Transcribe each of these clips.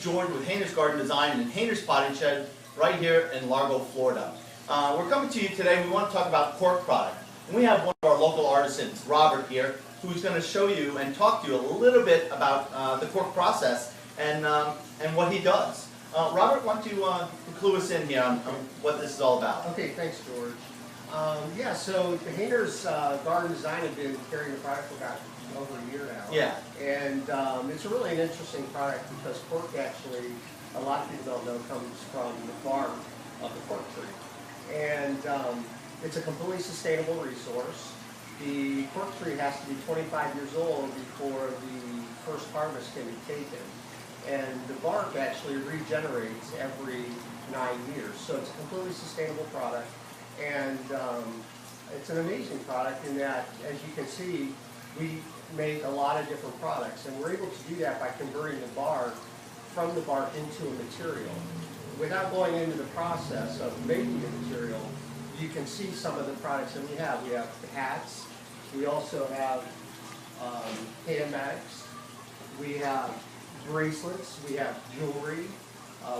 George with Hayner's Garden Design and Hayner's Potting Shed right here in Largo, Florida. We're coming to you today. We want to talk about cork product. And we have one of our local artisans, Robert, here, who's going to show you and talk to you a little bit about the cork process and what he does. Robert, why don't you clue us in here on what this is all about? Okay, thanks, George. Yeah, so the Hayner's Garden Design have been carrying the product for about over a year now. Yeah. And it's really an interesting product because cork actually, a lot of people don't know, comes from the bark of the cork tree. And it's a completely sustainable resource. The cork tree has to be 25 years old before the first harvest can be taken. And the bark actually regenerates every 9 years. So it's a completely sustainable product. And it's an amazing product in that, as you can see, we make a lot of different products. And we're able to do that by converting the bark from the bark into a material. Without going into the process of making the material, you can see some of the products that we have. We have hats. We also have handbags. We have bracelets. We have jewelry,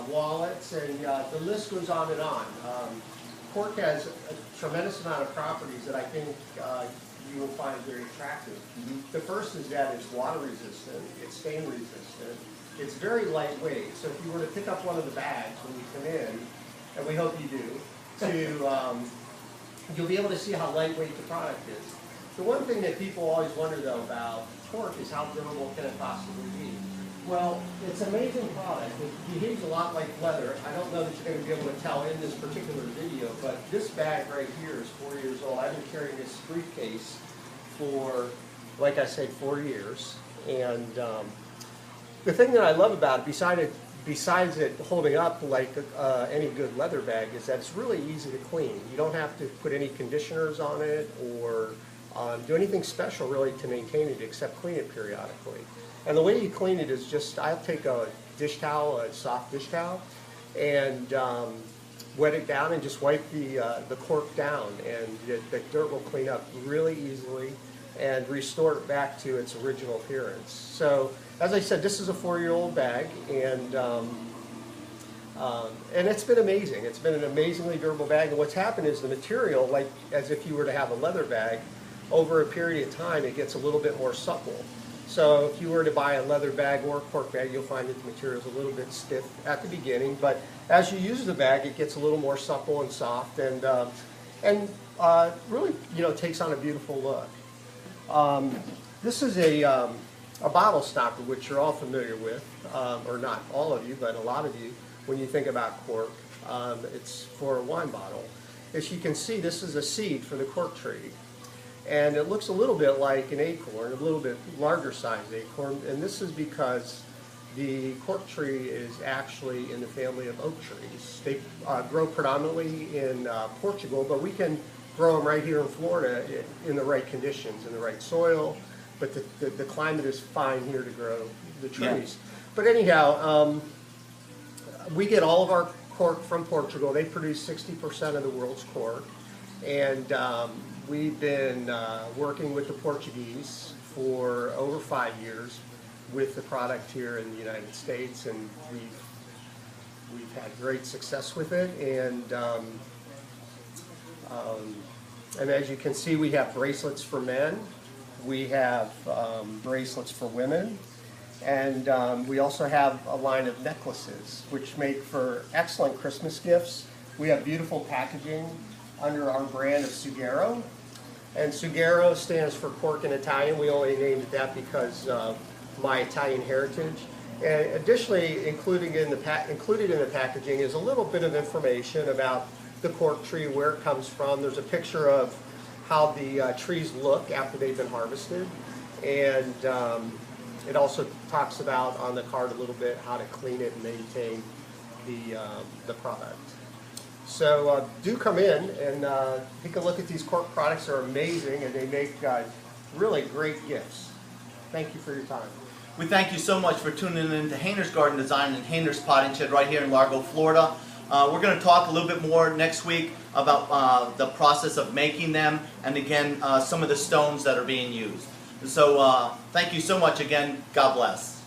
wallets, and the list goes on and on. Cork has a tremendous amount of properties that I think you will find very attractive. The first is that it's water resistant, it's stain resistant, it's very lightweight. So if you were to pick up one of the bags when you come in, and we hope you do, you'll be able to see how lightweight the product is. The one thing that people always wonder though about cork is how durable can it possibly be? Well, it's an amazing product. It behaves a lot like leather. I don't know that you're going to be able to tell in this particular video, but this bag right here is 4 years old. I've been carrying this briefcase for, like I said, 4 years. And the thing that I love about it, besides it holding up like any good leather bag, is that it's really easy to clean. You don't have to put any conditioners on it or do anything special really to maintain it except clean it periodically. And the way you clean it is just, I'll take a dish towel, a soft dish towel, and wet it down and just wipe the cork down, and the dirt will clean up really easily and restore it back to its original appearance. So, as I said, this is a 4-year-old bag, and it's been amazing. It's been an amazingly durable bag, and what's happened is the material, like as if you were to have a leather bag, over a period of time it gets a little bit more supple. So if you were to buy a leather bag or a cork bag, you'll find that the material is a little bit stiff at the beginning, but as you use the bag, it gets a little more supple and soft, and really, takes on a beautiful look. This is a bottle stopper, which you're all familiar with, or not all of you, but a lot of you, when you think about cork. It's for a wine bottle. As you can see, this is a seed for the cork tree. And it looks a little bit like an acorn, a little bit larger sized acorn, and this is because the cork tree is actually in the family of oak trees. They grow predominantly in Portugal, but we can grow them right here in Florida in the right conditions, in the right soil, but the climate is fine here to grow the trees. Yeah. But anyhow, we get all of our cork from Portugal. They produce 60% of the world's cork, and we've been working with the Portuguese for over 5 years with the product here in the United States, and we've had great success with it. And as you can see, we have bracelets for men, we have bracelets for women, and we also have a line of necklaces which make for excellent Christmas gifts. We have beautiful packaging under our brand of Sughero. And Sughero stands for cork in Italian. We only named it that because of my Italian heritage. And additionally, included in the packaging is a little bit of information about the cork tree, where it comes from. There's a picture of how the trees look after they've been harvested. And it also talks about on the card a little bit how to clean it and maintain the product. So do come in and take a look at these cork products. They're amazing, and they make really great gifts. Thank you for your time. We thank you so much for tuning in to Hayner's Garden Design and Hayner's Potting Shed right here in Largo, Florida. We're going to talk a little bit more next week about the process of making them, and again, some of the stones that are being used. So thank you so much again. God bless.